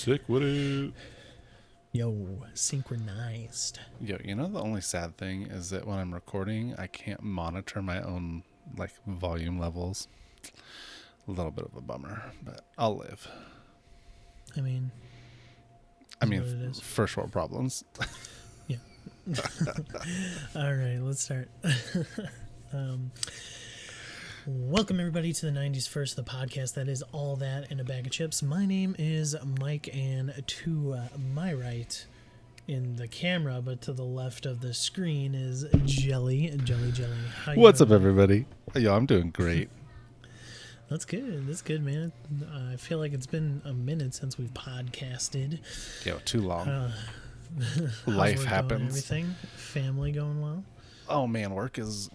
Sick with it. Yo, synchronized. Yo, you know the only sad thing is that when I'm recording, I can't monitor my own volume levels. A little bit of a bummer, but I'll live. I mean, I is mean, what it is. first world problems. Yeah. All right, let's start. Welcome everybody to the 90s First, the podcast that is all that in a bag of chips. My name is Mike, and to my right in the camera, but to the left of the screen is Jelly. How you What's up, doing? everybody? Yo, I'm doing great. That's good, man. I feel like it's been a minute since we've podcasted. Yo, too long. How's Life work happens. going, everything? Family going well? Oh man, work is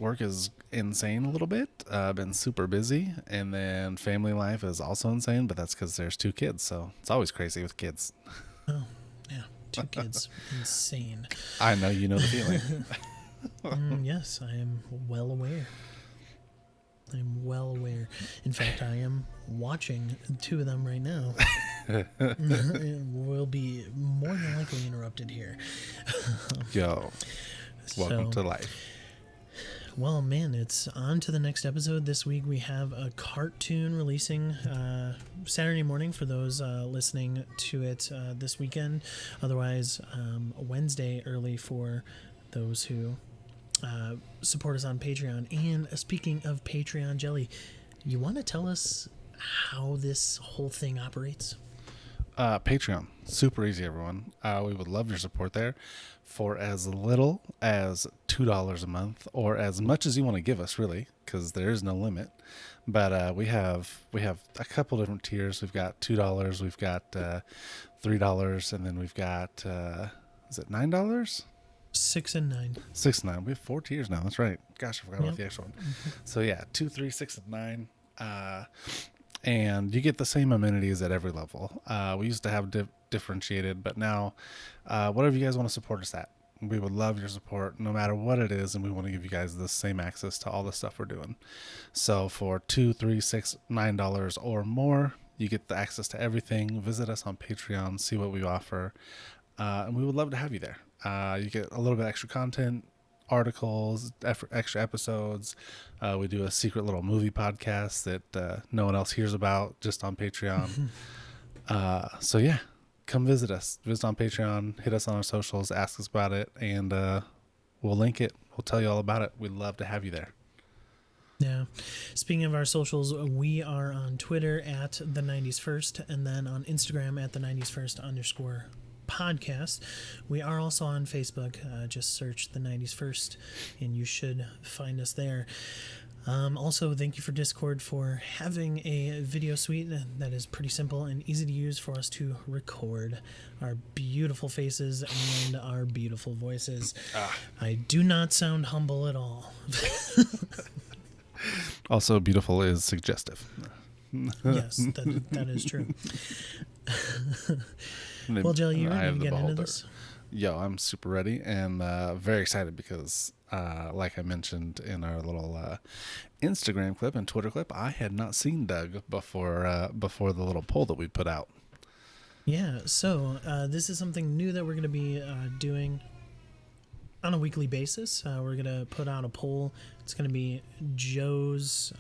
insane a little bit. I've been super busy, and then family life is also insane. But that's because there's 2 kids, so it's always crazy with kids. Oh, yeah. 2 kids. Insane. I know you know the feeling. Yes, I am well aware. In fact, I am watching 2 of them right now. We'll be more than likely interrupted here. Yo, welcome to life. Well, man, it's on to the next episode. This week we have a cartoon releasing Saturday morning for those listening to it this weekend. Otherwise, Wednesday early for those who support us on Patreon. And speaking of Patreon, Jelly, you want to tell us how this whole thing operates? Patreon, super easy, everyone. We would love your support there for as little as $2 a month, or as much as you want to give us, really, because there is no limit. But we have a couple different tiers. We've got $2, we've got $3, and then we've got is it $9? 6 and 9. 6 and 9. We have 4 tiers now. That's right. Gosh, I forgot about Yep. the extra one. So yeah, 2, 3, 6, and 9. And you get the same amenities at every level. We used to have differentiated, but now whatever you guys want to support us at, we would love your support no matter what it is, and we want to give you guys the same access to all the stuff we're doing. So for $2, $3, $6, $9 or more, you get the access to everything. Visit us on Patreon, see what we offer, and we would love to have you there. You get a little bit extra content, articles, extra episodes. We do a secret little movie podcast that no one else hears about, just on Patreon. So yeah, come visit us. Visit on Patreon, hit us on our socials, ask us about it, and we'll link it. We'll tell you all about it. We'd love to have you there. Yeah. Speaking of our socials, we are on Twitter at the 90s First, and then on Instagram at the 90s First _podcast. We are also on Facebook. Just search the 90s First, and you should find us there. Also, thank you for Discord for having a video suite that is pretty simple and easy to use for us to record our beautiful faces and our beautiful voices. I do not sound humble at all. Also, beautiful is suggestive. Yes, that is true. Well, Jelly, you ready to get into this? Yo, I'm super ready and very excited because, like I mentioned in our little Instagram clip and Twitter clip, I had not seen Doug before the little poll that we put out. Yeah, so this is something new that we're going to be doing on a weekly basis. We're going to put out a poll. It's going to be Joe's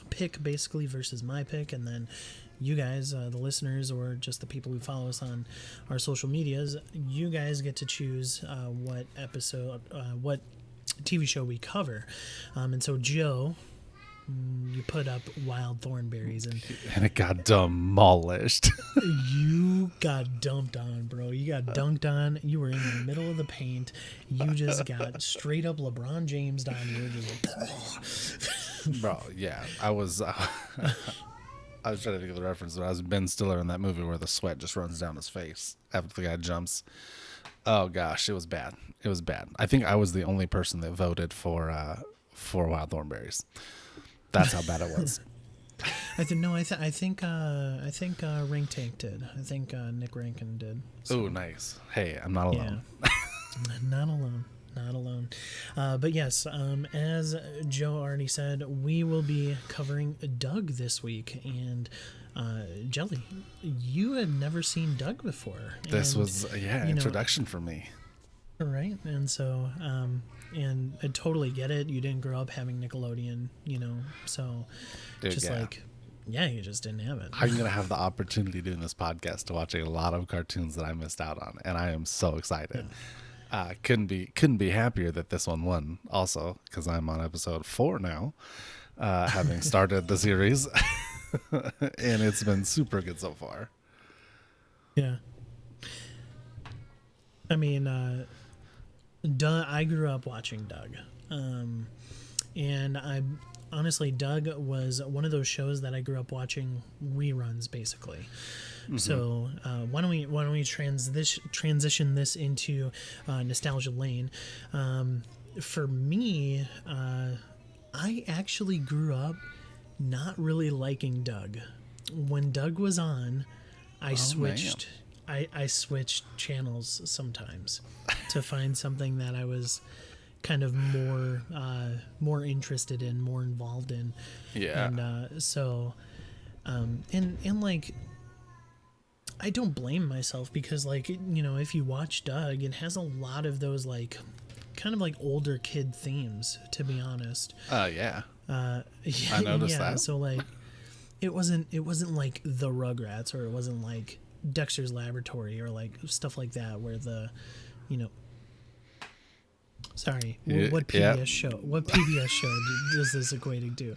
pick, basically, versus my pick, and then you guys, the listeners, or just the people who follow us on our social medias, you guys get to choose what episode, what TV show we cover. And so, Joe, you put up Wild Thornberries, and it got demolished. you got dumped on, bro. You got dunked on. You were in the middle of the paint. You just got straight up LeBron James down. You were just Bro, yeah, I was trying to think of the reference, but I was Ben Stiller in that movie where the sweat just runs down his face after the guy jumps. Oh gosh, it was bad. It was bad. I think I was the only person that voted for Wild Thornberries. That's how bad it was. I think Rank Tank did. I think Nick Rankin did. So. Oh, nice. Hey, I'm not alone. Yeah. Not alone. But yes, as Joe already said, we will be covering Doug this week, and Jelly, you had never seen Doug before. This and, was introduction for me. Right, and so and I totally get it. You didn't grow up having Nickelodeon, so Dude, just you just didn't have it. I'm gonna have the opportunity doing this podcast to watch a lot of cartoons that I missed out on, and I am so excited. Couldn't be happier that this one won. Also, because I'm on episode 4 now, having started the series, and it's been super good so far. Yeah. I mean, Doug, I grew up watching Doug. And honestly, Doug was one of those shows that I grew up watching reruns, basically. Mm-hmm. So why don't we transition this into nostalgia lane? For me, I actually grew up not really liking Doug. When Doug was on, I switched. I switched channels sometimes to find something that I was kind of more interested in, more involved in. Yeah. And and like, I don't blame myself because, like, if you watch Doug, it has a lot of those like kind of like older kid themes, to be honest. Yeah. I noticed that. So like, it wasn't like the Rugrats, or it wasn't like Dexter's Laboratory or like stuff like that where sorry, what PBS show does this equating to?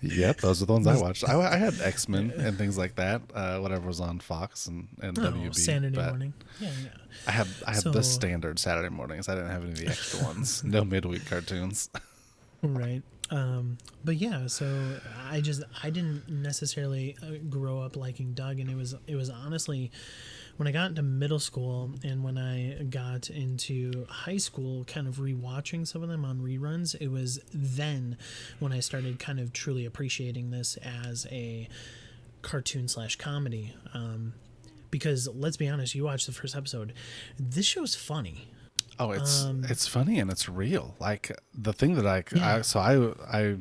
Yep, those are the ones I watched. I had X-Men and things like that, whatever was on Fox and WB. Saturday morning. Yeah. I had the standard Saturday mornings. I didn't have any of the extra ones. No midweek cartoons. Right. But yeah, so I didn't necessarily grow up liking Doug, and it was honestly when I got into middle school and when I got into high school, kind of rewatching some of them on reruns. It was then when I started kind of truly appreciating this as a cartoon / comedy. Because let's be honest, you watch the first episode, this show's funny. Oh, it's funny and it's real. Like the thing that I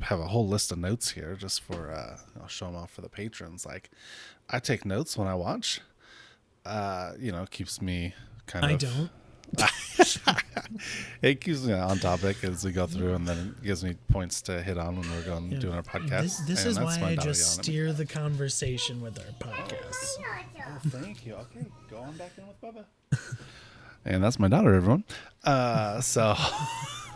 have a whole list of notes here just for I'll show them off for the patrons. Like I take notes when I watch. Keeps me kind of. I don't. It keeps me on topic as we go through, and then it gives me points to hit on when we're doing our podcast. This is why I just steer the conversation with our podcasts. Oh, thank you. Okay, go on back in with Bubba. And that's my daughter, everyone. So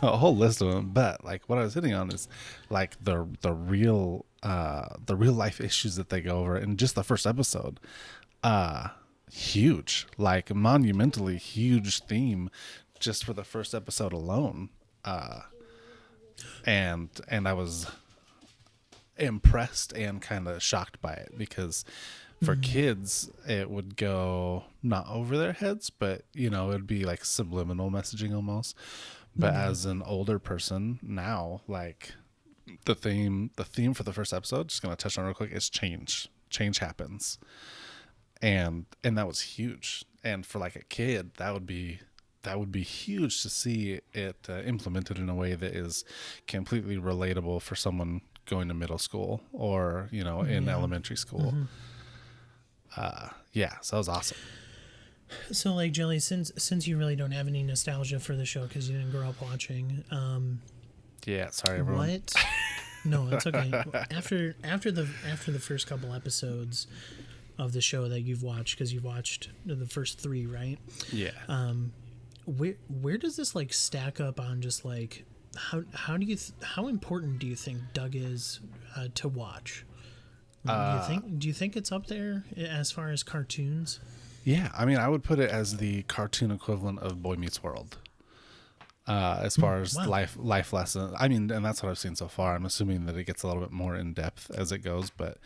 a whole list of them. But like what I was hitting on is like the real life issues that they go over in just the first episode. Huge, like monumentally huge theme just for the first episode alone. And I was impressed and kind of shocked by it because for kids it would go not over their heads, but it would be like subliminal messaging almost. But as an older person now, like the theme for the first episode, just gonna touch on real quick, is change happens. And that was huge. And for like a kid, that would be huge to see it implemented in a way that is completely relatable for someone going to middle school or in elementary school. So that was awesome. So like, Jelly, since you really don't have any nostalgia for the show because you didn't grow up watching, sorry everyone. What? No, it's okay. After the first couple episodes of the show that you've watched, because you've watched the first 3, right? Yeah. Where does this like stack up on just like how important do you think Doug is to watch? Do you think it's up there as far as cartoons? Yeah, I mean, I would put it as the cartoon equivalent of Boy Meets World. As far as life lesson, I mean, and that's what I've seen so far. I'm assuming that it gets a little bit more in depth as it goes, but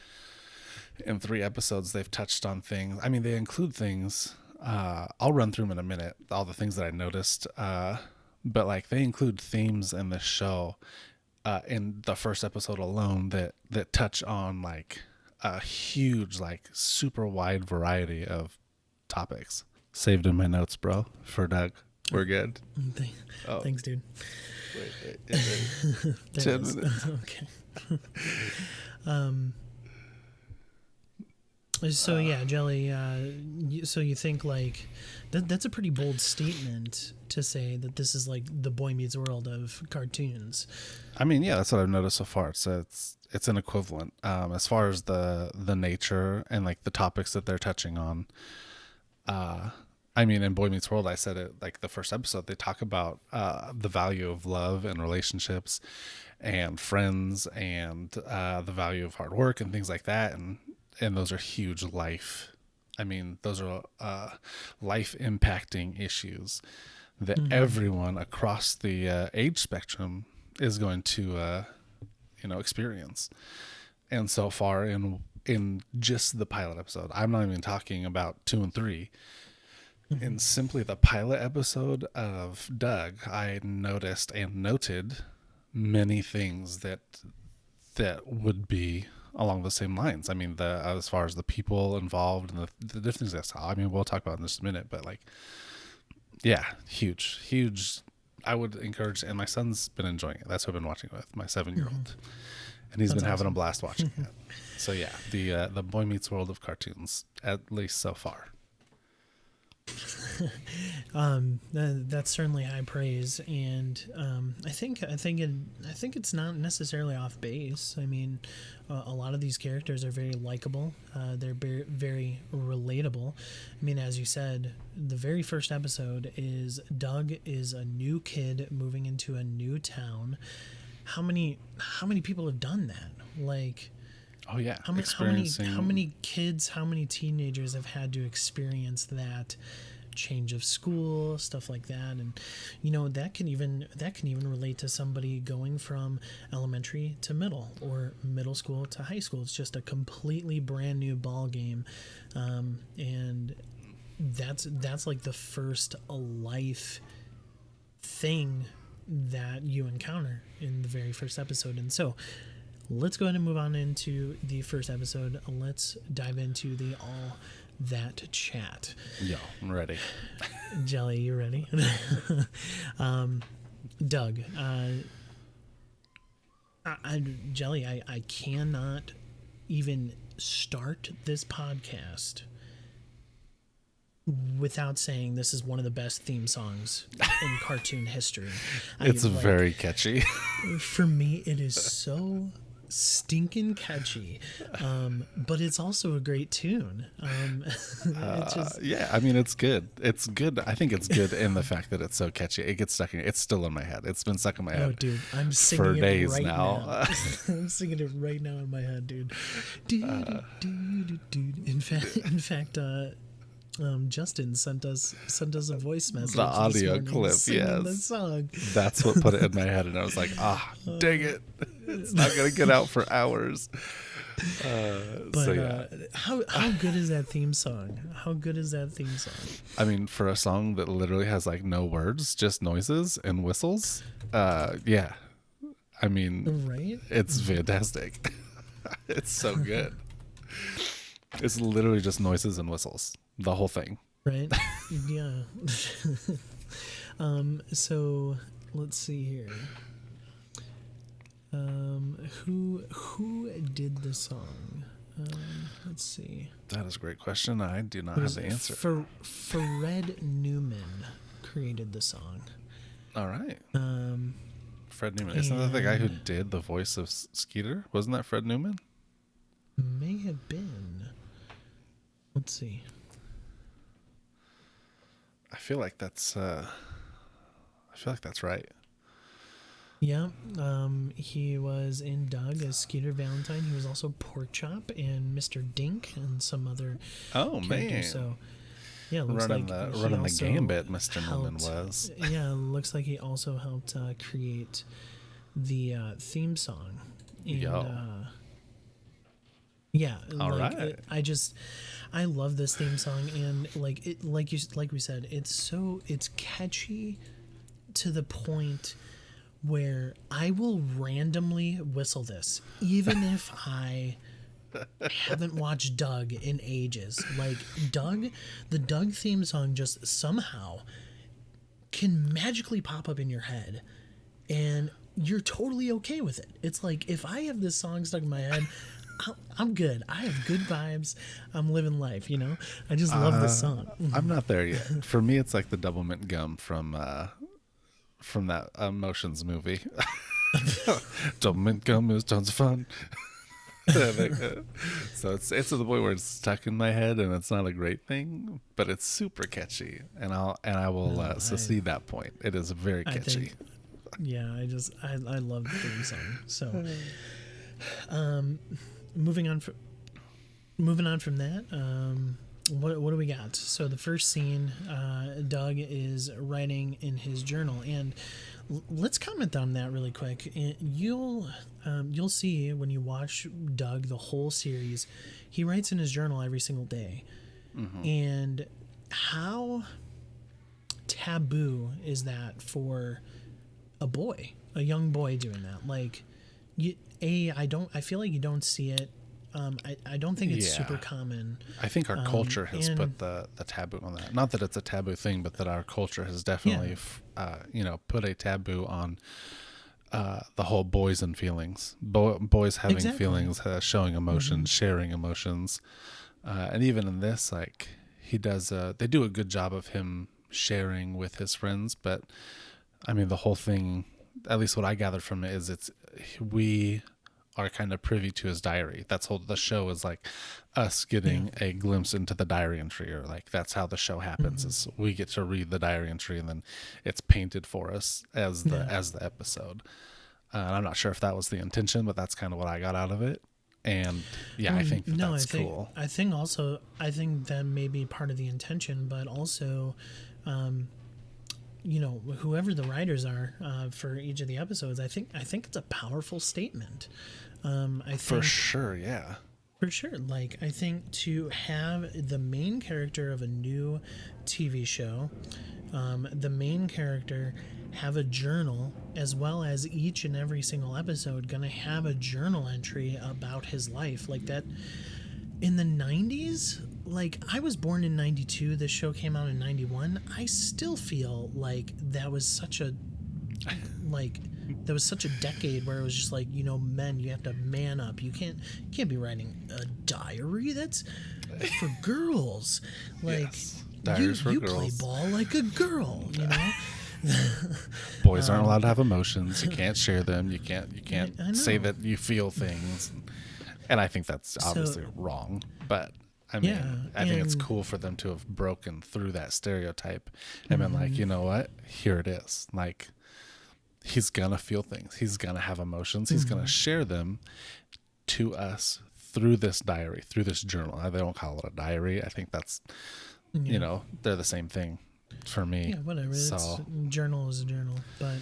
in 3 episodes, they've touched on things. I mean, they include things. I'll run through them in a minute, all the things that I noticed. But like, they include themes in the show in the first episode alone that touch on like a huge, like super wide variety of topics. Saved in my notes, bro, for Doug. We're good. Thanks, dude. Wait. 10 minutes. Okay. So yeah, Jelly. So you think like that's a pretty bold statement to say that this is like the Boy Meets World of cartoons. I mean, yeah, that's what I've noticed so far. It's an equivalent as far as the nature and like the topics that they're touching on. I mean, in Boy Meets World, I said it like the first episode. They talk about the value of love and relationships, and friends, and the value of hard work and things like that. And those are huge life. I mean, those are life impacting issues that everyone across the age spectrum is going to experience. And so far in just the pilot episode, I'm not even talking about 2 and 3. In simply the pilot episode of Doug, I noticed and noted many things that would be along the same lines. I mean, as far as the people involved and the different things I saw. I mean, we'll talk about it in just a minute, but like, yeah, huge. I would encourage, and my son's been enjoying it. That's who I've been watching with, my 7-year-old, and he's been having a blast watching it. So yeah, the Boy Meets World of cartoons, at least so far. That's certainly high praise, and I think it's not necessarily off base. I mean, a lot of these characters are very likable. They're very relatable. I mean, as you said, the very first episode is Doug is a new kid moving into a new town. How many people have done that? Like, oh yeah, how many kids, how many teenagers have had to experience that change of school, stuff like that? And that can even relate to somebody going from elementary to middle, or middle school to high school. It's just a completely brand new ball game, and that's like the first life thing that you encounter in the very first episode. And so let's go ahead and move on into the first episode. Let's dive into the All That Chat. Yo, I'm ready. Jelly, you ready? Doug, Jelly, I cannot even start this podcast without saying this is one of the best theme songs in cartoon history. It's very catchy. For me, it is so stinking catchy, but it's also a great tune. Yeah, I mean, it's good. It's good. I think it's good in the fact that it's so catchy. It gets stuck in. It's still in my head. It's been stuck in my head. Oh, dude, I'm singing for it days right now. I'm singing it right now in my head, dude. In fact, Justin sent us a voice message. The audio clip, yes. The song. That's what put it in my head, and I was like, dang it. It's not going to get out for hours. But so, yeah. How good is that theme song? How good is that theme song? I mean, for a song that literally has like no words, just noises and whistles, yeah. I mean, right? It's fantastic. It's so good. It's literally just noises and whistles, the whole thing. Right? Yeah. So let's see here. Who did the song? Let's see. That is a great question. I do not have the answer. Fred Newman created the song. All right. Fred Newman. Isn't that the guy who did the voice of Skeeter? Wasn't that Fred Newman? May have been. Let's see. I feel like that's right. Yeah, he was in Doug as Skeeter Valentine. He was also Porkchop and Mr. Dink and some other characters. Man. So, yeah, it looks running like the gambit, Mr. Newman was. Yeah, looks like he also helped create the theme song. And, yeah, all right. I love this theme song, and like we said, it's catchy to the point where I will randomly whistle this, even if I haven't watched Doug in ages. Like the Doug theme song just somehow can magically pop up in your head, and you're totally okay with it. It's like, if I have this song stuck in my head, I'm good. I have good vibes. I'm living life. I just love this song. I'm not there yet. For me, it's like the double mint gum from that Emotions movie. Double mint gum is tons of fun. So it's to the point where it's stuck in my head, and it's not a great thing, but it's super catchy, and I will succeed that point. It is very catchy. I love the theme song. So, moving on from that, what do we got? So the first scene, Doug is writing in his journal, and let's comment on that really quick. You'll see when you watch Doug the whole series, he writes in his journal every single day, and how taboo is that for a young boy doing that? Like, I feel like you don't see it. I don't think it's super common. I think our culture has put the taboo on that. Not that it's a taboo thing, but that our culture has definitely, put a taboo on the whole boys and feelings. Boys having feelings, showing emotions, sharing emotions. And even in this, like, he does, they do a good job of him sharing with his friends. But, I mean, the whole thing, at least what I gathered from it, is we are kind of privy to his diary. The show is like us getting a glimpse into the diary entry, or like that's how the show happens. Is we get to read the diary entry, and then it's painted for us as the episode. And I'm not sure if that was the intention, but that's kind of what I got out of it. And I think that's cool. I think that may be part of the intention, but also, whoever the writers are for each of the episodes, I think it's a powerful statement. For sure, yeah. For sure. Like, I think to have the main character of a new TV show, the main character have a journal, as well as each and every single episode gonna have a journal entry about his life, like that. In the 90s, like, I was born in 92, this show came out in 91. I still feel like that was such a decade where it was just like, men, you have to man up. You can't be writing a diary. That's for girls. Like, diaries for you girls. play ball like a girl, Boys aren't allowed to have emotions. You can't share them. You can't say that you feel things. And I think that's obviously wrong, but I mean, I think it's cool for them to have broken through that stereotype and been like, you know what? Here it is. Like, he's gonna feel things. He's gonna have emotions. He's gonna share them to us through this diary, through this journal. They don't call it a diary. I think that's, they're the same thing for me. Yeah, whatever. So, journal is a journal, but.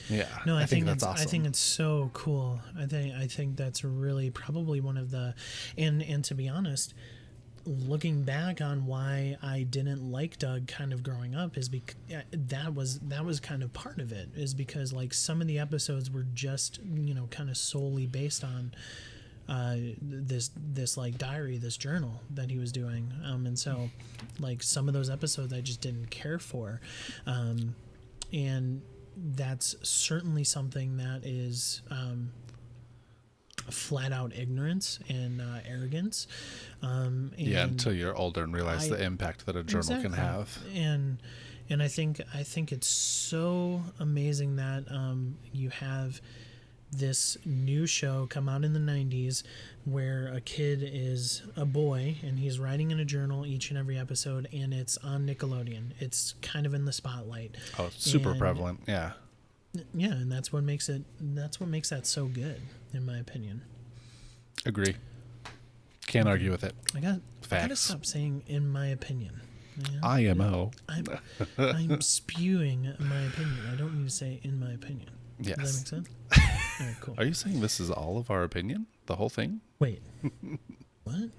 Yeah, no, I think that's awesome. I think it's so cool. I think that's really probably one of the, and to be honest, looking back on why I didn't like Doug kind of growing up is because that was kind of part of it, is because like some of the episodes were just kind of solely based on this like diary, this journal that he was doing, and so like some of those episodes I just didn't care for, and that's certainly something that is flat out ignorance and arrogance. Until you're older and realize the impact that a journal can have. And I think it's so amazing that you have this new show come out in the 90s where a kid is a boy and he's writing in a journal each and every episode, and it's on Nickelodeon. It's kind of in the spotlight. Oh, super prevalent. Yeah, and that's what makes that so good, in my opinion. Agree. Can't argue with it. I gotta stop saying "in my opinion." IMO. I'm spewing my opinion. I don't need to say "in my opinion." Yes. Does that make sense? All right, cool. Are you saying this is all of our opinion? The whole thing? Wait. What?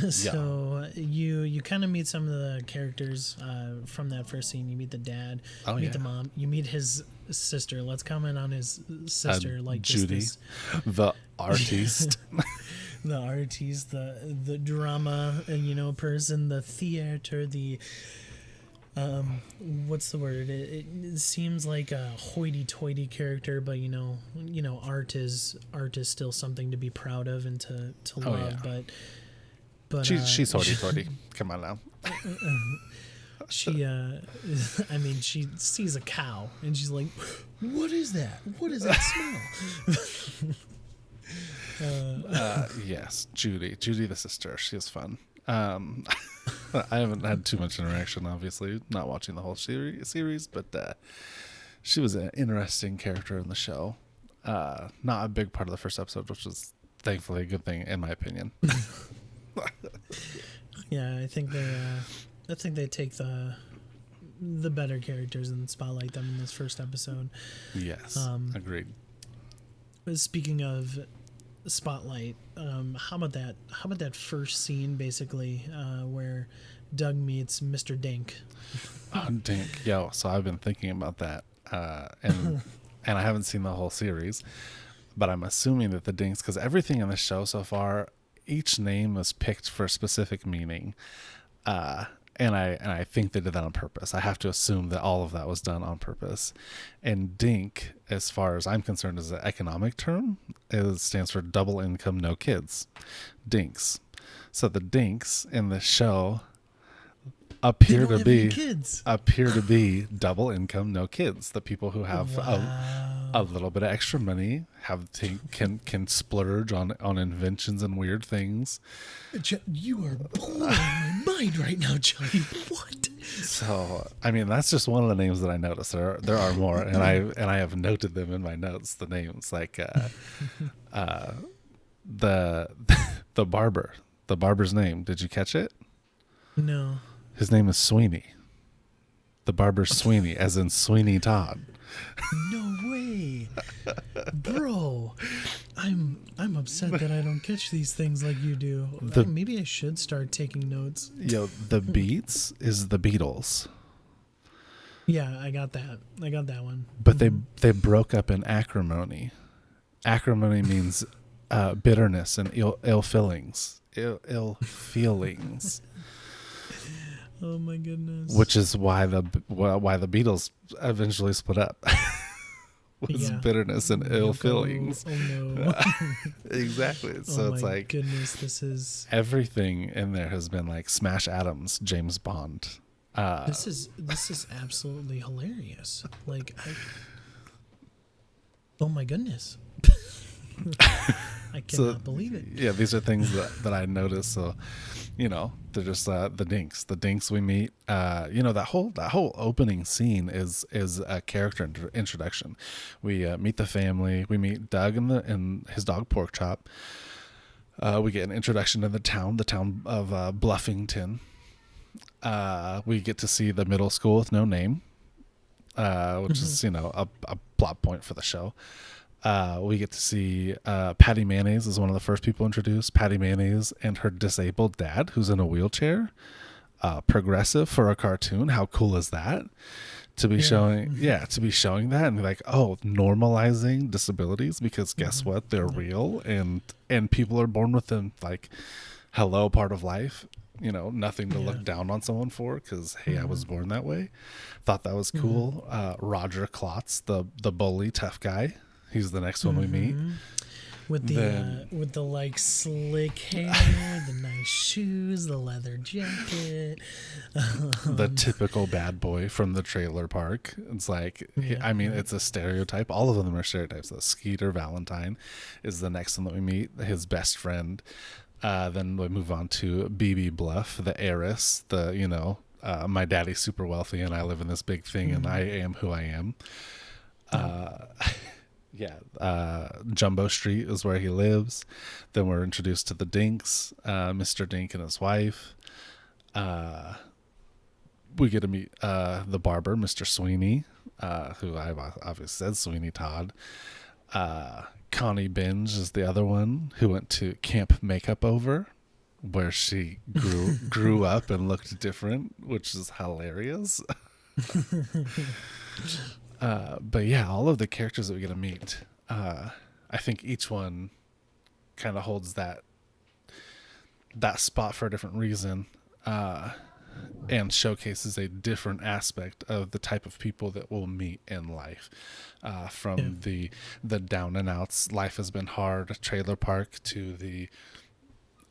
So you kind of meet some of the characters from that first scene. You meet the dad, you meet the mom, you meet his sister. Let's comment on his sister, like Judy, the artiste. The artiste, the drama, person, the theater, the what's the word? It seems like a hoity-toity character, but art is still something to be proud of and to Oh, love. yeah. But She's hoity-toity. Come on now. she I mean, she sees a cow and she's like, "What is that? What does that smell?" Yes, Judy the sister. She is fun. I haven't had too much interaction, obviously, not watching the whole series, but she was an interesting character in the show. Not a big part of the first episode, which was thankfully a good thing in my opinion. Yeah, I think they take the better characters and spotlight them in this first episode. Yes, agreed. Speaking of spotlight, how about that first scene, basically, where Doug meets Mr. Dink? Oh, Dink, yo! So I've been thinking about that, and I haven't seen the whole series, but I'm assuming that the Dinks, because everything in the show so far, each name was picked for a specific meaning, and I think they did that on purpose. I have to assume that all of that was done on purpose. And Dink, as far as I'm concerned, is an economic term. It stands for double income, no kids. Dinks. So the Dinks in the show appear to be double income, no kids. The people who have a little bit of extra money can splurge on inventions and weird things. You are blowing my mind right now, Johnny. What? So, I mean, that's just one of the names that I noticed. There are more, and I have noted them in my notes. The names, like the barber's name. Did you catch it? No. His name is Sweeney. The barber's Sweeney, as in Sweeney Todd. No way, bro. I'm upset that I don't catch these things like you do. Maybe I should start taking notes. Yo, the Beats is the Beatles. Yeah, I got that one. But they broke up in acrimony. Acrimony means bitterness and ill feelings. Ill feelings. Oh my goodness. Which is why the Beatles eventually split up. Was bitterness and ill feelings. Oh no. Exactly. So it's like, goodness, this is everything in there has been like Smash Adams, James Bond. This is absolutely hilarious. Like, oh my goodness. I cannot believe it. Yeah, these are things that I noticed. So, they're just the Dinks. The Dinks we meet. That whole opening scene is a character introduction. We meet the family. We meet Doug and his dog Porkchop. We get an introduction to the town of Bluffington. We get to see the middle school with no name, which is a plot point for the show. We get to see Patty Mayonnaise is one of the first people introduced. Patty Mayonnaise and her disabled dad, who's in a wheelchair. Progressive for a cartoon. How cool is that? To be showing that and be like, oh, normalizing disabilities, because guess what? They're real and people are born with them. Like, hello, part of life. Nothing to look down on someone for, because hey, I was born that way. Thought that was cool. Roger Klotz, the bully tough guy. He's the next one we meet. With the like slick hair, the nice shoes, the leather jacket. The typical bad boy from the trailer park. It's like, it's a stereotype. All of them are stereotypes. So Skeeter Valentine is the next one that we meet, his best friend. Then we move on to BB Bluff, the heiress, my daddy's super wealthy and I live in this big thing and I am who I am. Jumbo Street is where he lives. Then we're introduced to the Dinks, Mr. Dink and his wife. We get to meet the barber, Mr. Sweeney, who I've obviously said Sweeney Todd. Connie Binge is the other one who went to Camp Makeover, where she grew up and looked different, which is hilarious. But yeah, all of the characters that we get to meet, I think each one kind of holds that spot for a different reason. and showcases a different aspect of the type of people that we'll meet in life. From the down and outs, life has been hard trailer park, to the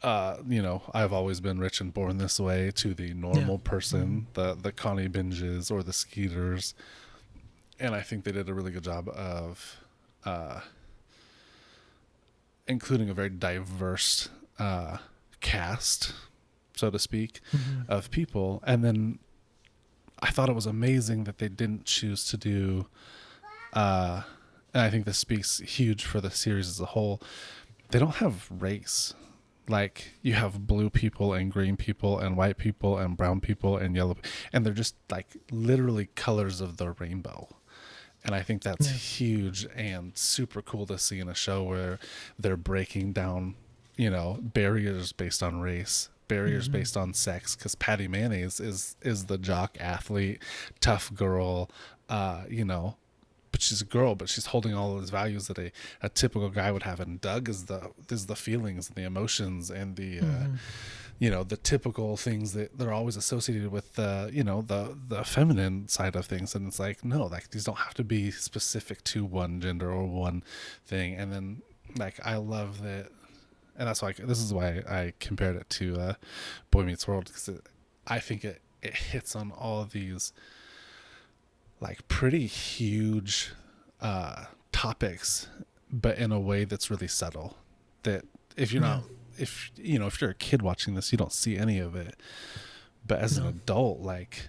I've always been rich and born this way, to the normal person, the Connie Binges or the Skeeters. And I think they did a really good job of including a very diverse cast, so to speak, of people. And then I thought it was amazing that they didn't choose to do, and I think this speaks huge for the series as a whole, they don't have race. Like, you have blue people and green people and white people and brown people and yellow, and they're just like literally colors of the rainbow. And I think that's huge and super cool to see in a show where they're breaking down, barriers based on race, barriers based on sex. Because Patty Mayonnaise is the jock athlete, tough girl, but she's a girl, but she's holding all of those values that a typical guy would have. And Doug is the feelings and the emotions and the the typical things that they're always associated with the feminine side of things. And it's like, no, like, these don't have to be specific to one gender or one thing. And then, like, I love that, and that's why this is why I compared it to Boy Meets World, because I think it hits on all of these like pretty huge topics, but in a way that's really subtle, that if you're not, if you're a kid watching this, you don't see any of it. But as an adult, like,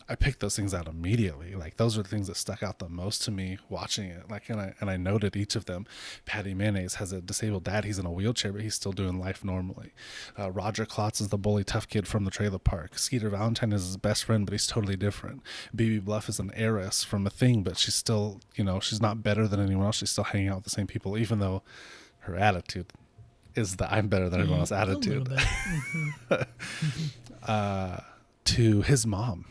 I picked those things out immediately. Like, those are the things that stuck out the most to me watching it. Like, and I noted each of them. Patty Mayonnaise has a disabled dad. He's in a wheelchair, but he's still doing life normally. Roger Klotz is the bully tough kid from the trailer park. Skeeter Valentine is his best friend, but he's totally different. BB Bluff is an heiress from a thing, but she's still, she's not better than anyone else. She's still hanging out with the same people, even though her attitude is the I'm better than everyone else attitude. To his mom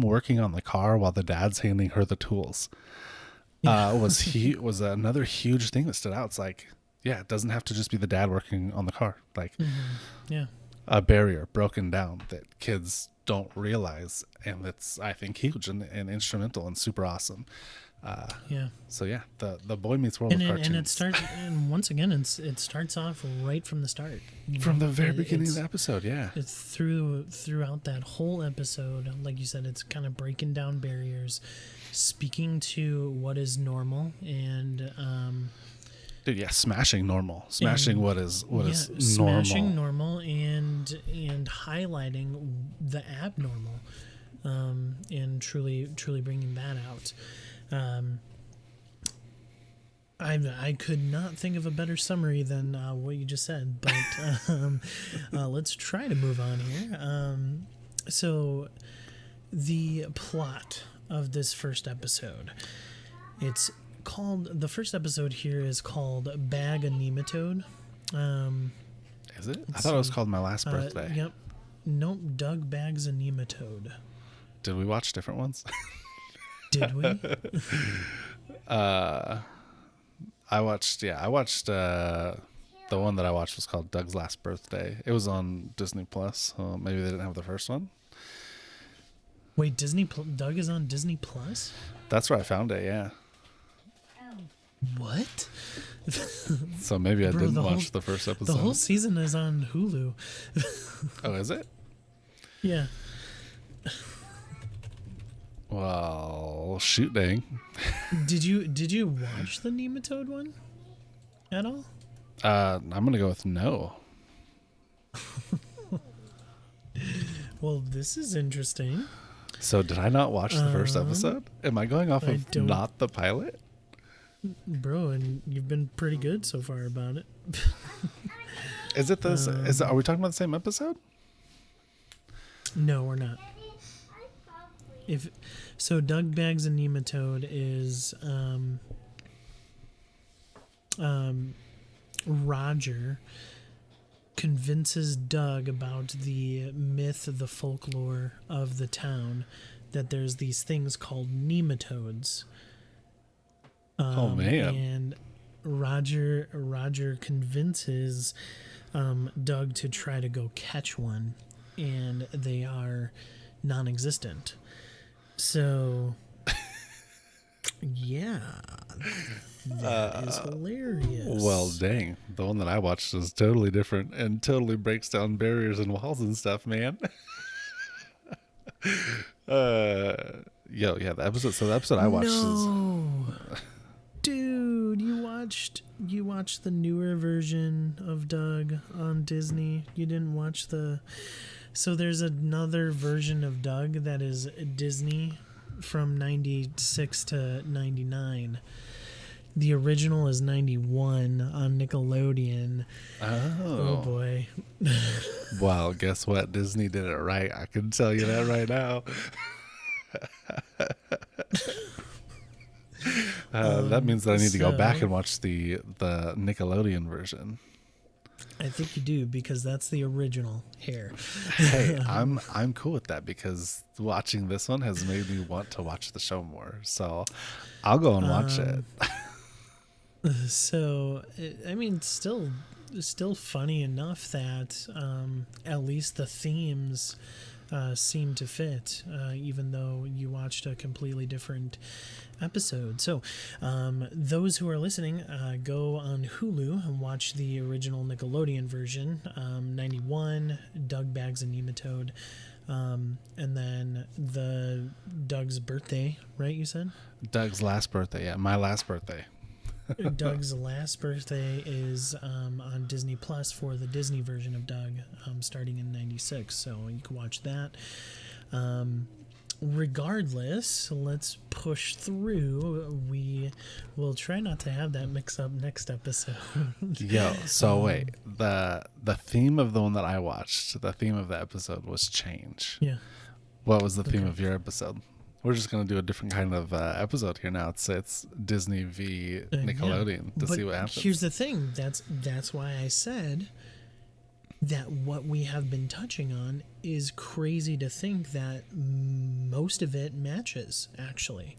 working on the car while the dad's handing her the tools was another huge thing that stood out. It's like, it doesn't have to just be the dad working on the car. Like, a barrier broken down that kids don't realize, and that's, I think, huge and instrumental and super awesome. So the Boy Meets World of cartoons. And it starts, and once again, it starts off right from the start. From the very beginning of the episode, It's throughout that whole episode, like you said, it's kind of breaking down barriers, speaking to what is normal, and smashing normal, what is normal, smashing normal, and highlighting the abnormal, and truly bringing that out. I could not think of a better summary than what you just said, but let's try to move on here. So the plot of this first episode, the first episode here is called Bag a Nematode. Is it? I thought it was called My Last Birthday. Yep. Nope. Doug bags a nematode. Did we watch different ones? Did we? I watched the one that I watched was called Doug's Last Birthday. It was on Disney Plus. Maybe they didn't have the first one. Wait, Doug is on Disney Plus? That's where I found it, yeah. What? So maybe I didn't watch the first episode. The whole season is on Hulu. Oh, is it? Yeah. Well, shoot, dang. Did you watch the nematode one at all? I'm gonna go with no. Well, this is interesting. So did I not watch the first episode? Am I going off of not the pilot? Bro, and you've been pretty good so far about it. Is it this? Are we talking about the same episode? No, we're not. So Doug bags a nematode is Roger convinces Doug about the myth, the folklore of the town, that there's these things called nematodes. Oh man! And Roger convinces Doug to try to go catch one, and they are non-existent. So, yeah, that is hilarious. Well, dang. The one that I watched is totally different and totally breaks down barriers and walls and stuff, man. Yeah, the episode. So the episode I watched is. No, dude, you watched the newer version of Doug on Disney. You didn't watch the. So there's another version of Doug that is Disney from 96 to 99. The original is 91 on Nickelodeon. Oh boy. Well, guess what? Disney did it right. I can tell you that right now. That means that I need to go back and watch the Nickelodeon version. I think you do, because that's the original hair. Hey, I'm cool with that, because watching this one has made me want to watch the show more. So I'll go and watch it. So, I mean, still funny enough that at least the themes seem to fit, even though you watched a completely different episode. So, those who are listening, go on Hulu and watch the original Nickelodeon version, 91, Doug Bags a Nematode, and then the Doug's birthday, right, you said? Doug's last birthday, yeah, my last birthday. Doug's last birthday is on Disney Plus for the Disney version of Doug, starting in 96, so you can watch that. Regardless, let's push through. We will try not to have that mix up next episode. Yo, so wait, the theme of the one that I watched, the theme of the episode was change. Yeah. What was the theme of your episode? We're just gonna do a different kind of episode here now. It's Disney v Nickelodeon to see what happens. Here's the thing. That's why I said that what we have been touching on is crazy to think that most of it matches, actually,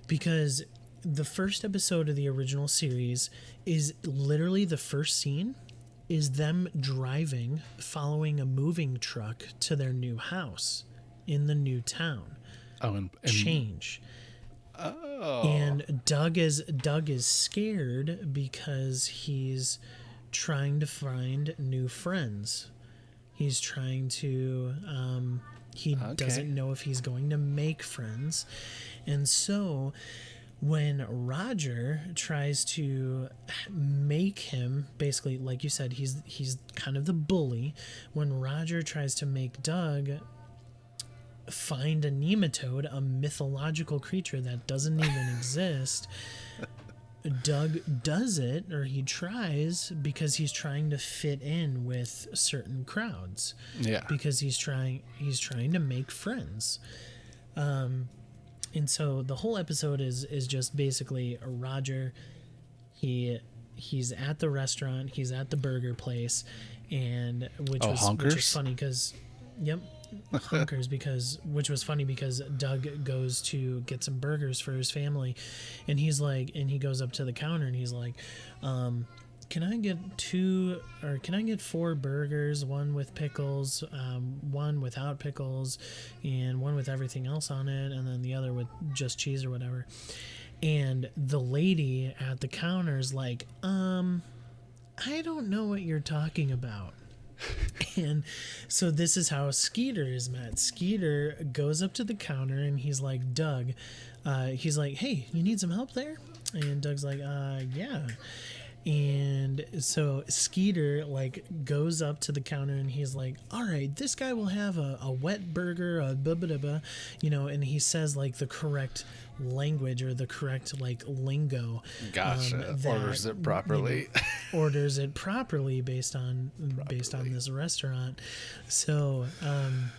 because the first episode of the original series is literally the first scene is them driving, following a moving truck to their new house in the new town. Oh, and change. Oh. And Doug is scared because he's trying to find new friends. He's trying to he doesn't know if he's going to make friends. And so when Roger tries to make him, basically, like you said, he's kind of the bully. When Roger tries to make Doug find a nematode, a mythological creature that doesn't even exist, Doug does it, or he tries, because he's trying to fit in with certain crowds. Yeah. Because he's trying to make friends. And so the whole episode is just basically Roger. He's at the restaurant, he's at the burger place, and which was funny because Honkers, which was funny because Doug goes to get some burgers for his family, and he goes up to the counter and he's like, can I get 4 burgers, one with pickles, one without pickles, and one with everything else on it, and then the other with just cheese or whatever. And the lady at the counter is like, I don't know what you're talking about. And so this is how Skeeter is met. Skeeter goes up to the counter and he's like, Doug, he's like, hey, you need some help there? And Doug's like, yeah. And so Skeeter goes up to the counter and he's like, all right, this guy will have a wet burger, a blah, blah, blah, and he says the correct language or the correct lingo. Gotcha. Orders it properly. Orders it properly based on this restaurant. So and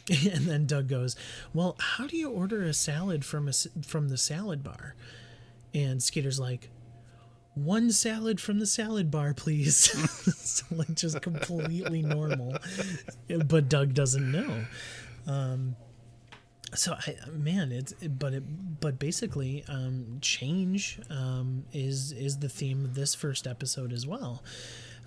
then Doug goes, well, how do you order a salad from the salad bar? And Skeeter's like, 1 salad from the salad bar, please. So, just completely normal, but Doug doesn't know. So but basically, change is the theme of this first episode as well.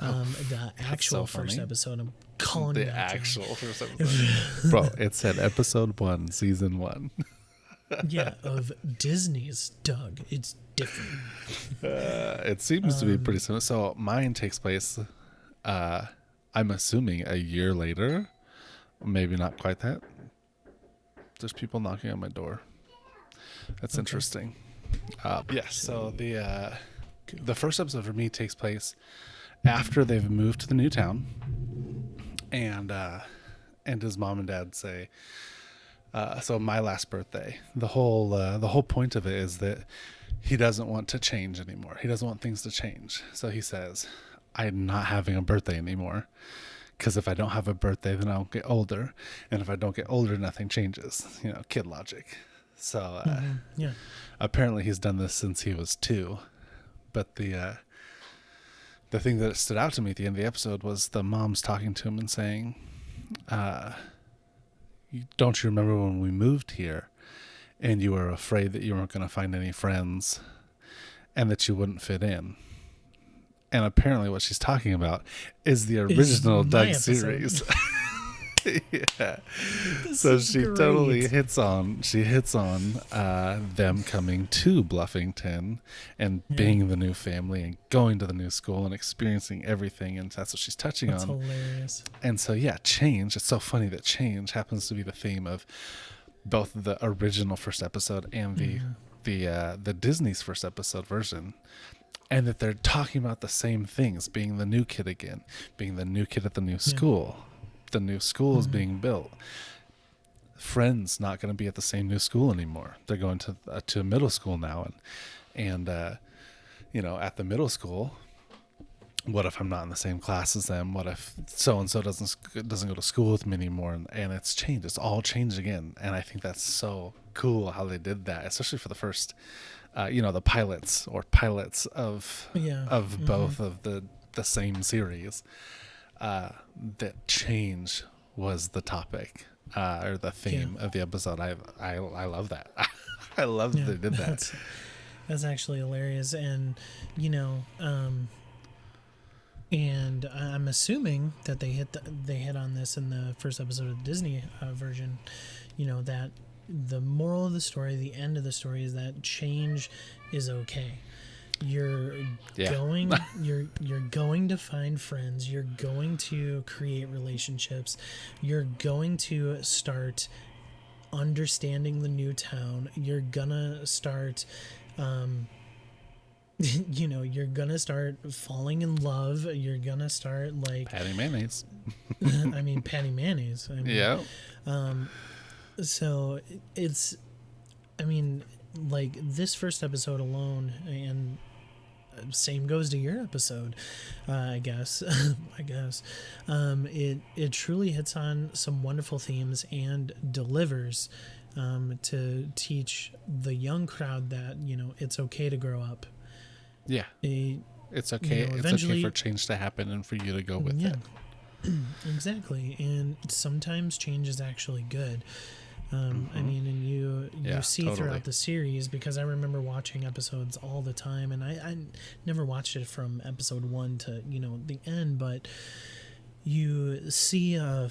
The actual first episode. calling the me out, John. actual first episode. Bro, it said episode 1, season 1. Yeah, of Disney's Doug. It's different. It seems to be pretty similar. So mine takes place, I'm assuming, a year later. Maybe not quite that. There's people knocking on my door. That's interesting. Yes. So the first episode for me takes place after they've moved to the new town, and his mom and dad say, so my last birthday. The whole point of it is that he doesn't want to change anymore. He doesn't want things to change. So he says, I'm not having a birthday anymore. Because if I don't have a birthday, then I'll get older. And if I don't get older, nothing changes. You know, kid logic. So Yeah. apparently he's done this since he was 2. But the thing that stood out to me at the end of the episode was the mom's talking to him and saying, don't you remember when we moved here and you were afraid that you weren't going to find any friends and that you wouldn't fit in? And apparently what she's talking about is the original Doug series. Yeah. So she great. totally hits on them coming to Bluffington and being the new family and going to the new school and experiencing everything, and that's what she's touching That's on. hilarious. And so change, it's so funny that change happens to be the theme of both the original first episode and the Disney's first episode version. And that they're talking about the same things, being the new kid again, being the new kid at the new school. The new school is being built. Friends not going to be at the same new school anymore. They're going to a middle school now, and at the middle school, what if I'm not in the same class as them? What if so and so doesn't go to school with me anymore? And it's changed. It's all changed again. And I think that's so cool how they did that, especially for the first, the pilots of both of the same series. That change was the topic or the theme of the episode. I love that. I love that they did that. That's actually hilarious. And and I'm assuming that they hit on this in the first episode of the Disney version. That the moral of the story, the end of the story, is that change is okay. You're going to find friends. You're going to create relationships. You're going to start understanding the new town. You're gonna start, you're gonna start falling in love. You're gonna start Patty mayonnaise. I mean, Patty mayonnaise. Yeah. So it's, this first episode alone, and same goes to your episode, I guess. It truly hits on some wonderful themes and delivers to teach the young crowd that it's okay to grow up. Yeah, it's okay. It's okay for change to happen and for you to go with it. Exactly, and sometimes change is actually good. And you see totally. throughout the series, because I remember watching episodes all the time, and I never watched it from episode 1 to the end, but you see a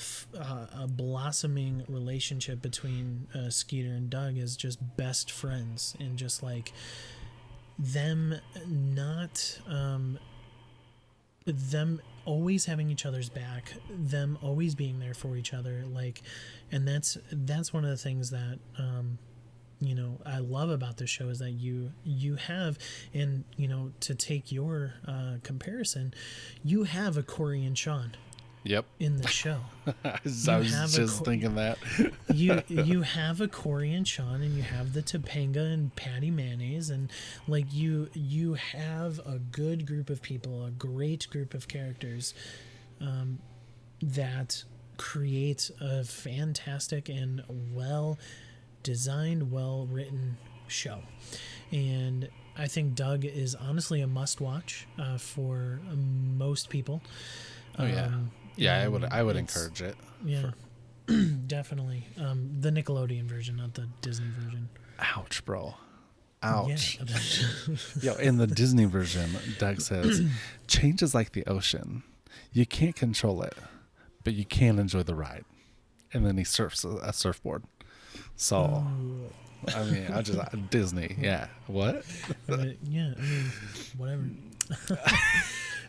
blossoming relationship between Skeeter and Doug as just best friends, and just them not them always having each other's back, them always being there for each other, and that's one of the things that I love about this show, is that you have, and to take your comparison, you have a Corey and Sean. Yep. In the show. I was just thinking that. you have a Corey and Sean, and you have the Topanga and Patty mayonnaise, and you have a good group of people, a great group of characters that create a fantastic and well designed, well written show. And I think Doug is honestly a must watch for most people. Oh yeah. Yeah, I would encourage it. Yeah, definitely. The Nickelodeon version, not the Disney version. Ouch, bro. Ouch. Yeah. Yo, in the Disney version, Doug says, change is like the ocean. You can't control it, but you can enjoy the ride. And then he surfs a surfboard. So, I mean, I just Disney, yeah. What? I mean, whatever.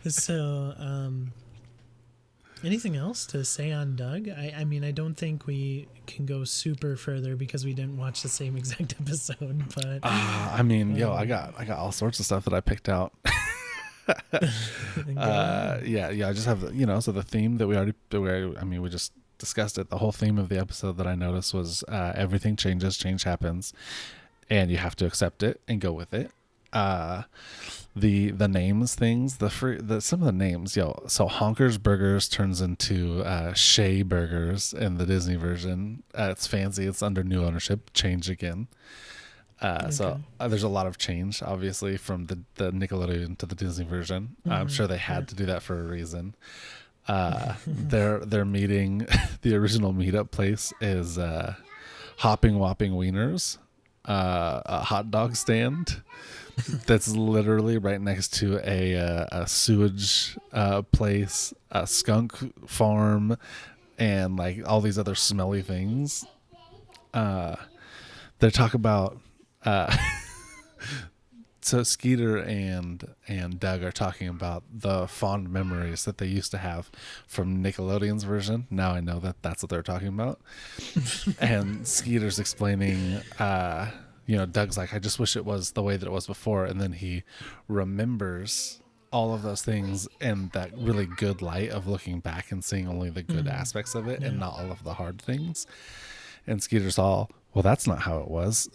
So, anything else to say on Doug? I mean, I don't think we can go super further because we didn't watch the same exact episode. But I mean, I got all sorts of stuff that I picked out. Yeah. I just have so the theme that we just discussed it. The whole theme of the episode that I noticed was everything changes, change happens, and you have to accept it and go with it. The names things, some of the names, so Honkers Burgers turns into Shea Burgers in the Disney version. It's fancy, it's under new ownership, change again. So there's a lot of change, obviously, from the Nickelodeon to the Disney version. I'm sure they had to do that for a reason. Their meeting, the original meetup place is Hopping Whopping Wieners, a hot dog stand that's literally right next to a sewage place, a skunk farm, and like all these other smelly things. They talk about so Skeeter and Doug are talking about the fond memories that they used to have from Nickelodeon's version. Now I know that that's what they're talking about. And Skeeter's explaining, Doug's like, I just wish it was the way that it was before. And then he remembers all of those things in that really good light of looking back and seeing only the good aspects of it and not all of the hard things. And Skeeter's all, well, that's not how it was.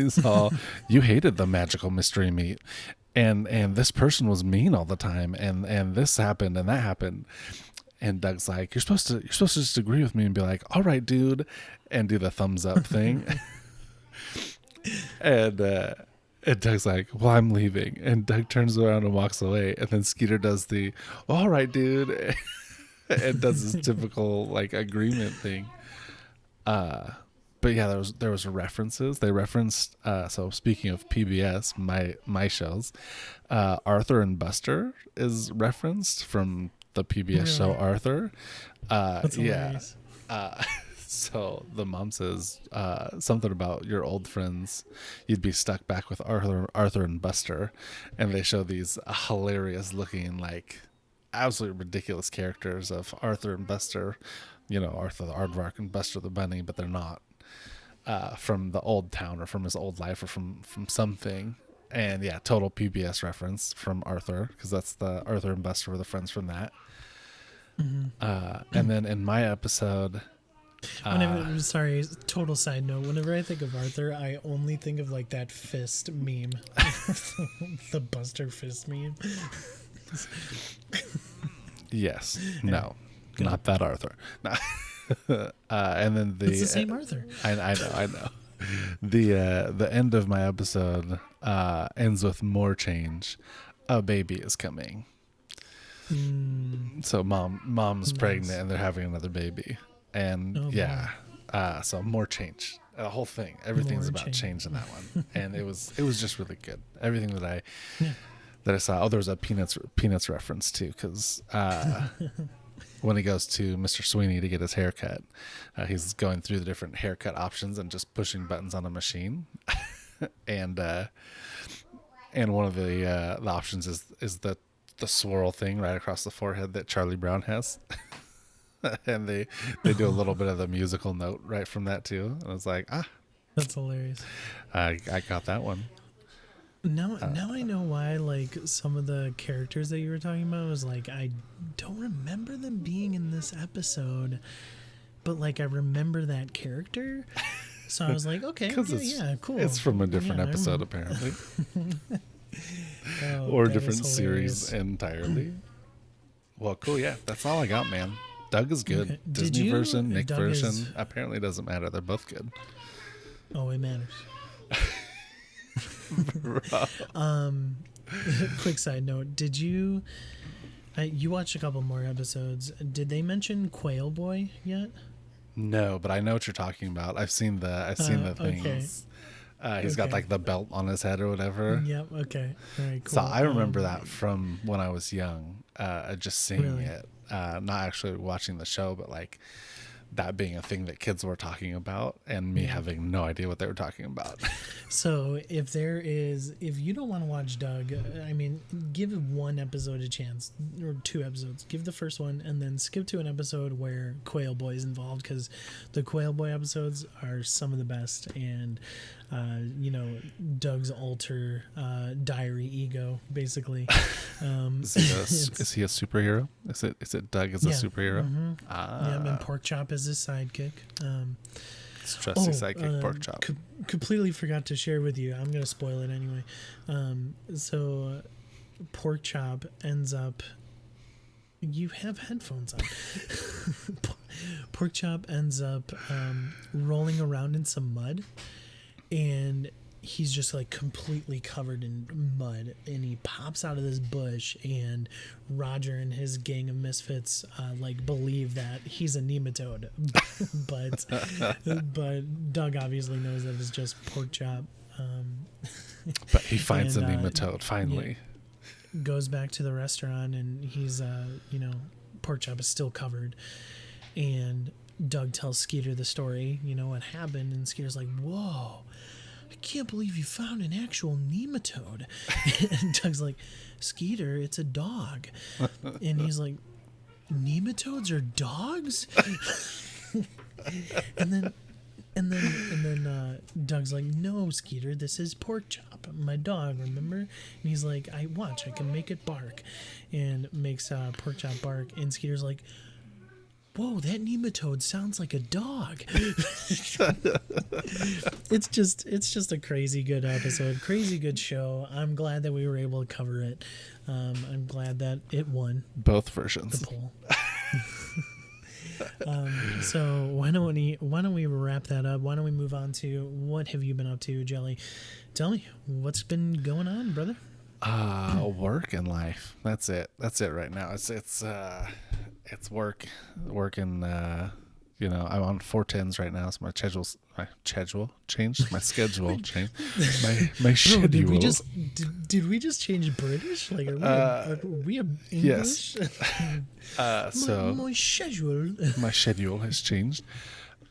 So you hated the magical mystery meat, and this person was mean all the time, and this happened and that happened. And Doug's like, you're supposed to just agree with me and be like, all right, dude, and do the thumbs up thing. and Doug's like, well, I'm leaving. And Doug turns around and walks away, and then Skeeter does the all right, dude, and does his typical like agreement thing. But yeah, there was references. They referenced. So speaking of PBS, my shows, Arthur and Buster is referenced from the PBS show Arthur. That's hilarious. So the mom says something about your old friends. You'd be stuck back with Arthur and Buster, and they show these hilarious looking, like absolutely ridiculous characters of Arthur and Buster. Arthur the Aardvark and Buster the Bunny, but they're not. From the old town or from his old life or from something. And yeah, total PBS reference from Arthur, because that's the Arthur and Buster were the friends from that. And then in my episode, sorry, total side note, whenever I think of Arthur, I only think of like that fist meme. The Buster fist meme. Yes. No. Not that Arthur. No. And then it's the same Arthur. I know. The end of my episode ends with more change. A baby is coming. So mom's pregnant and they're having another baby, and so more change. The whole thing, everything's about change in that one, and it was just really good. Everything that I saw. Oh, there was a Peanuts reference too, because. When he goes to Mr. Sweeney to get his haircut, he's going through the different haircut options and just pushing buttons on a machine. and one of the options is the swirl thing right across the forehead that Charlie Brown has. And they do a little bit of the musical note right from that too. And I was like, that's hilarious. I got that one. Now I know why, like, some of the characters that you were talking about was like, I don't remember them being in this episode, but like I remember that character. So I was like, okay, cool. It's from a different episode apparently. Or a different series entirely. Well, cool, yeah. That's all I got, man. Doug is good. Okay. Disney version, Nick Doug version. Apparently doesn't matter. They're both good. Oh, it matters. Quick side note, did you watched a couple more episodes, did they mention Quail Boy yet? No, but I know what you're talking about. I've seen the things. He's got like the belt on his head or whatever. Yep. Okay. All right. Cool. So I remember that from when I was young, just seeing it. not actually watching the show, but like that being a thing that kids were talking about and me having no idea what they were talking about. So if you don't want to watch Doug, I mean, give one episode a chance or two episodes. Give the first one and then skip to an episode where Quail Boy is involved, because the Quail Boy episodes are some of the best. And Doug's alter diary ego, basically. Is he a superhero? Is it Doug as a superhero? Yeah, and Pork Chop is his sidekick. It's trusty sidekick Pork Chop. Completely forgot to share with you. I'm going to spoil it anyway. So Pork Chop ends up... You have headphones on. Pork Chop ends up rolling around in some mud, and he's just like completely covered in mud, and he pops out of this bush, and Roger and his gang of misfits like believe that he's a nematode, but Doug obviously knows that it's just Pork Chop. But he finds a nematode finally. Goes back to the restaurant, and he's Pork Chop is still covered, and Doug tells Skeeter the story, what happened, and Skeeter's like, whoa, I can't believe you found an actual nematode. And Doug's like, Skeeter, it's a dog. And he's like, nematodes are dogs? and then Doug's like, no, Skeeter, this is Pork Chop, my dog, remember? And he's like, I can make it bark. And makes Pork Chop bark, and Skeeter's like, whoa, that nematode sounds like a dog. It's just a crazy good episode, crazy good show. I'm glad that we were able to cover it. I'm glad that it won both versions. The poll. So why don't we wrap that up? Why don't we move on to what have you been up to, Jelly? Tell me, what's been going on, brother? Work and life. That's it right now. It's work, working. I'm on 410s right now. So my schedule changed. My schedule changed. My schedule. Did we just change British? Like, are we English? Yes. My schedule has changed.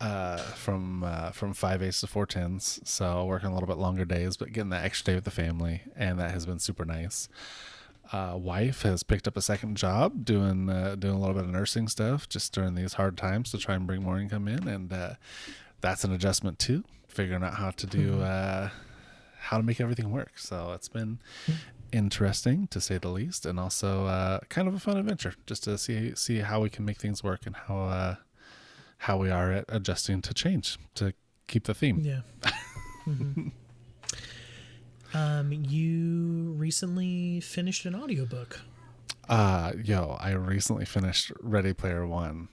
From 5/8 to 4/10s, so working a little bit longer days, but getting that extra day with the family, and that has been super nice. Wife has picked up a second job doing a little bit of nursing stuff just during these hard times to try and bring more income in, and that's an adjustment too, figuring out how to do how to make everything work. So it's been interesting to say the least, and also kind of a fun adventure just to see how we can make things work and how we are at adjusting to change to keep the theme. Yeah. Mm-hmm. You recently finished an audiobook. I recently finished Ready Player One,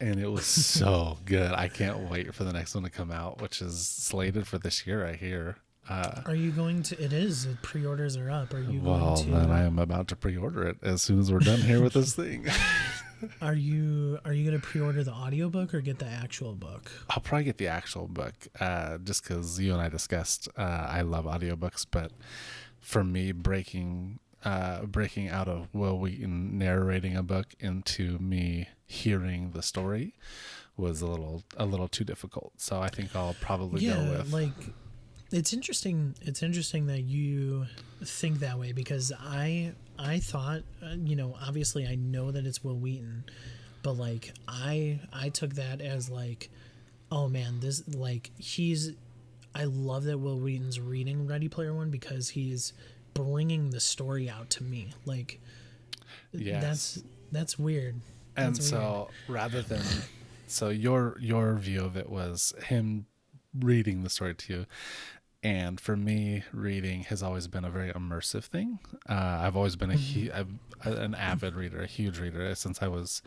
and it was so good. I can't wait for the next one to come out, which is slated for this year, I hear. Are you going to? It is. Pre-orders are up. Are you going to? Well, then I am about to pre-order it as soon as we're done here with this thing. Are you going to pre-order the audiobook or get the actual book? I'll probably get the actual book, just because you and I discussed I love audiobooks, but for me, breaking out of Will Wheaton narrating a book into me hearing the story was a little too difficult. So I think I'll probably go with It's interesting that you think that way, because I thought, obviously I know that it's Will Wheaton, but like I took that as like, oh man, this I love that Will Wheaton's reading Ready Player One, because he's bringing the story out to me. Like, yes. That's weird. And so rather than, your view of it was him reading the story to you. And for me, reading has always been a very immersive thing. I've always been an avid reader, a huge reader since I was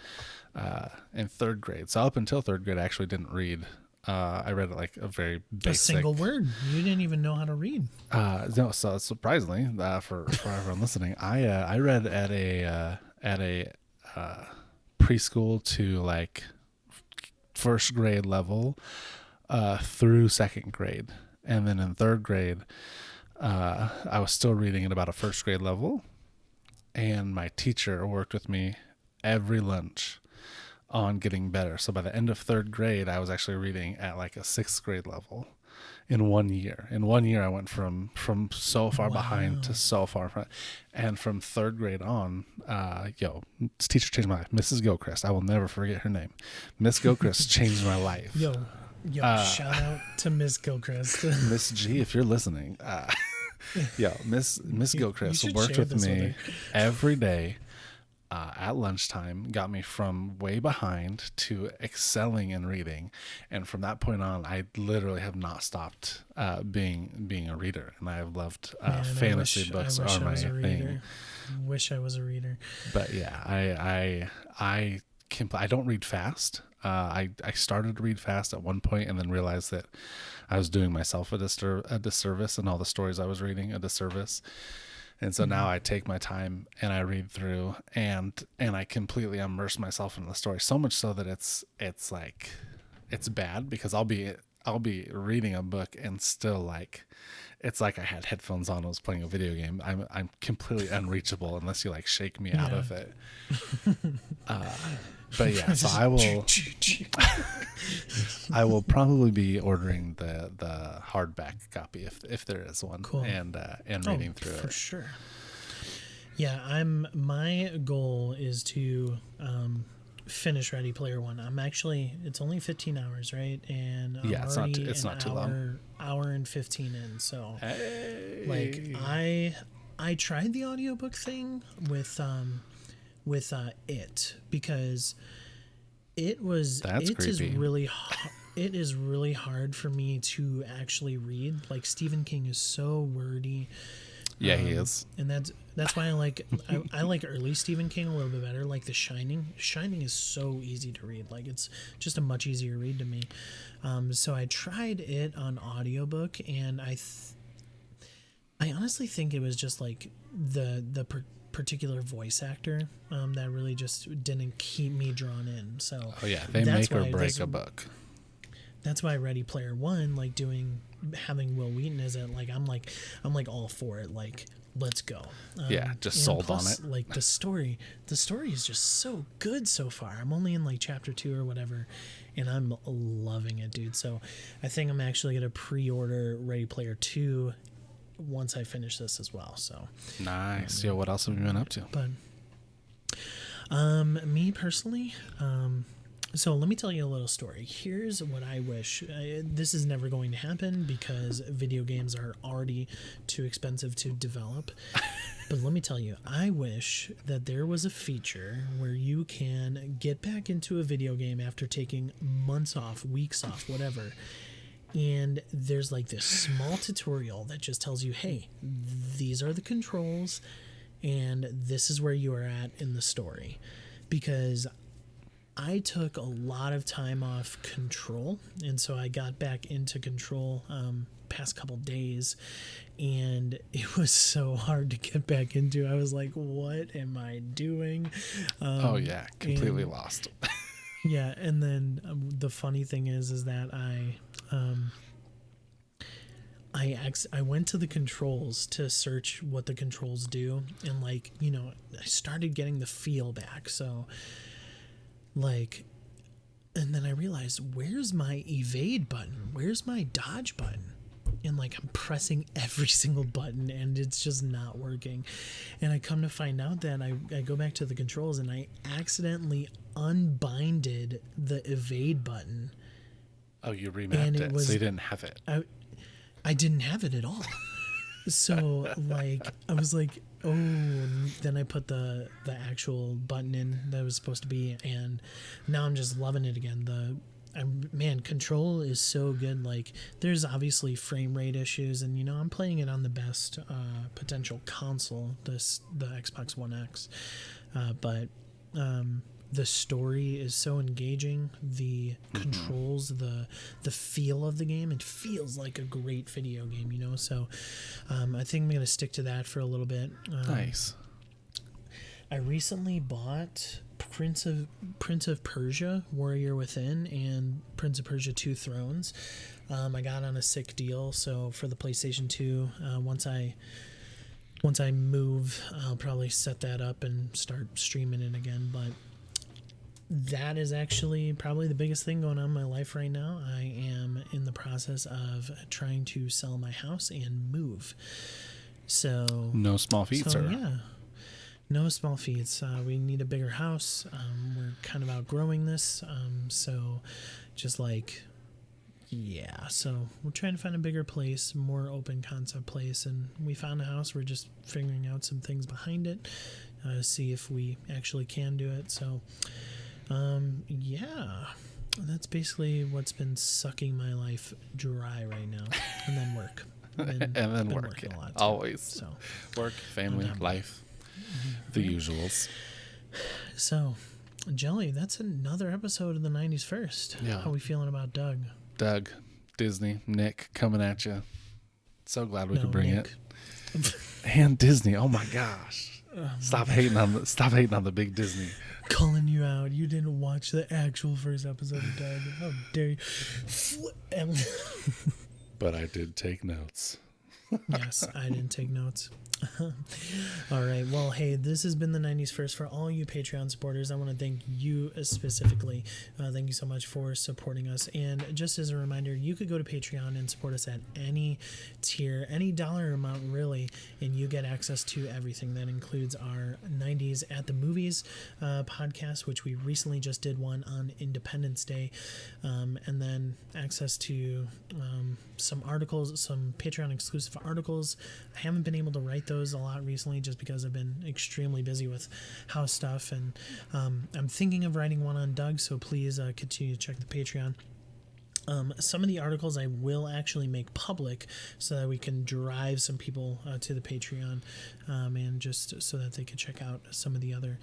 in third grade. So up until third grade, I actually didn't read. I read like a very basic. A single word. You didn't even know how to read. No. So surprisingly, for everyone listening, I read at a preschool to like first grade level through second grade. And then in third grade, I was still reading at about a first grade level. And my teacher worked with me every lunch on getting better. So by the end of third grade, I was actually reading at like a sixth grade level in 1 year. In 1 year, I went from so far behind to so far front. And from third grade on, this teacher changed my life. Mrs. Gilchrist. I will never forget her name. Miss Gilchrist changed my life. Yo, shout out to Miss Gilchrist. Miss G, if you're listening, Miss Gilchrist worked with me every day at lunchtime, got me from way behind to excelling in reading, and from that point on, I literally have not stopped being a reader, and I have loved fantasy books are my thing. Wish I was a reader. But yeah, I don't read fast. I started to read fast at one point and then realized that I was doing myself a disservice and all the stories I was reading a disservice. And so now I take my time and I read through and I completely immerse myself in the story, so much so that it's like it's bad because I'll be reading a book and still like it's like I had headphones on and was playing a video game. I'm completely unreachable unless you like shake me out of it. But yeah, so I will probably be ordering the hardback copy if there is one. Cool. and reading through for it. Sure. Yeah, my goal is to finish Ready Player One. It's only 15 hours, right? And I'm it's not too long. Hour and 15 in. So hey. like I tried the audiobook thing with it because it is really hard for me to actually read. Like Stephen King is so wordy. Yeah, he is. And that's why I like early Stephen King a little bit better. Like The Shining. Shining is so easy to read. Like it's just a much easier read to me. So I tried it on audiobook and I honestly think it was just like the particular voice actor that really just didn't keep me drawn in. So they make or break a book. That's why Ready Player One, like having Will Wheaton is it like I'm like all for it. Like let's go. Just sold on it. Like the story is just so good so far. I'm only in like chapter 2 or whatever, and I'm loving it, dude. So I think I'm actually gonna pre-order Ready Player 2 once I finish this as well. So nice. What else have you been up to? But me personally, so let me tell you a little story. Here's what I wish. This is never going to happen because video games are already too expensive to develop. But let me tell you, I wish that there was a feature where you can get back into a video game after taking months off, weeks off, whatever. And there's like this small tutorial that just tells you, hey, these are the controls and this is where you are at in the story. Because I took a lot of time off Control, and so I got back into Control past couple days, and it was so hard to get back into. I was like, what am I doing? Completely lost. Yeah, and then the funny thing is that I went to the controls to search what the controls do, and I started getting the feel back. So and then I realized, where's my evade button? Where's my dodge button? And I'm pressing every single button and it's just not working. And I come to find out that I go back to the controls and I accidentally unbinded the evade button. Oh, you remapped it, so you didn't have it. I didn't have it at all. So I was like, oh, then I put the actual button in that was supposed to be, and now I'm just loving it again. Control is so good. There's obviously frame rate issues, and I'm playing it on the best potential console, the Xbox One X, but the story is so engaging. The controls, the feel of the game, it feels like a great video game, So I think I'm going to stick to that for a little bit. Nice. I recently bought Prince of Persia, Warrior Within, and Prince of Persia 2 Thrones. I got on a sick deal, so for the PlayStation 2, once I move, I'll probably set that up and start streaming it again. But that is actually probably the biggest thing going on in my life right now. I am in the process of trying to sell my house and move. So No small feet, sir. yeah, no small feats. We need a bigger house. We're kind of outgrowing this. So just like, yeah. So we're trying to find a bigger place, more open concept place. And we found a house. We're just figuring out some things behind it, see if we actually can do it. So, yeah, that's basically what's been sucking my life dry right now. And then work. And then work. Working a lot, too. Always. So, Work, family, life, the usuals. so, Jelly, that's another episode of the 90s First. Yeah. How are we feeling about Doug? Doug, Disney, Nick coming at you. So glad we No, could bring Nick. it. And Disney. Oh my gosh. Stop hating on the big Disney. Calling you out. You didn't watch the actual first episode of Doug. How dare you? But I did take notes. Yes, I didn't take notes. All right. Well, hey, this has been the 90s First. For all you Patreon supporters, I want to thank you specifically. Thank you so much for supporting us. And just as a reminder, you could go to Patreon and support us at any tier, any dollar amount, really, and you get access to everything. That includes our 90s at the Movies podcast, which we recently just did one on Independence Day, and then access to some articles, some Patreon exclusive articles. I haven't been able to write those a lot recently just because I've been extremely busy with house stuff, and I'm thinking of writing one on Doug, so please continue to check the Patreon. Some of the articles I will actually make public so that we can drive some people to the Patreon, and just so that they can check out some of the other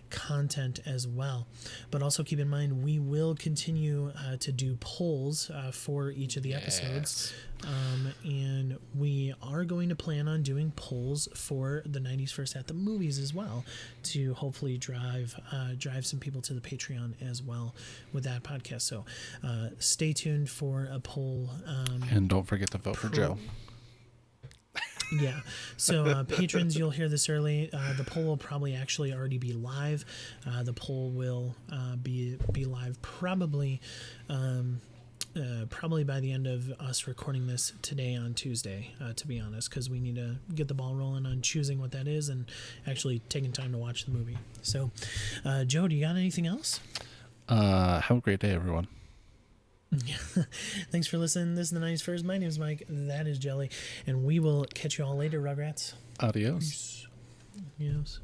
content as well. But also keep in mind, we will continue to do polls for each of the episodes. And we are going to plan on doing polls for the 90s First at the Movies as well, to hopefully drive some people to the Patreon as well with that podcast. So stay tuned for a poll. And don't forget to vote for Joe. Yeah. So patrons, you'll hear this early. The poll will probably actually already be live. The poll will be live probably by the end of us recording this today on Tuesday, to be honest, because we need to get the ball rolling on choosing what that is and actually taking time to watch the movie. So, Joe, do you got anything else? Have a great day, everyone. Thanks for listening. This is the 90s First. My name is Mike. That is Jelly. And we will catch you all later, Rugrats. Adios. Yes.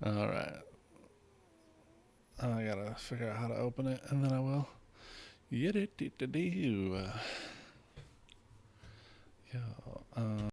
All right. I gotta figure out how to open it, and then I will. Yeah.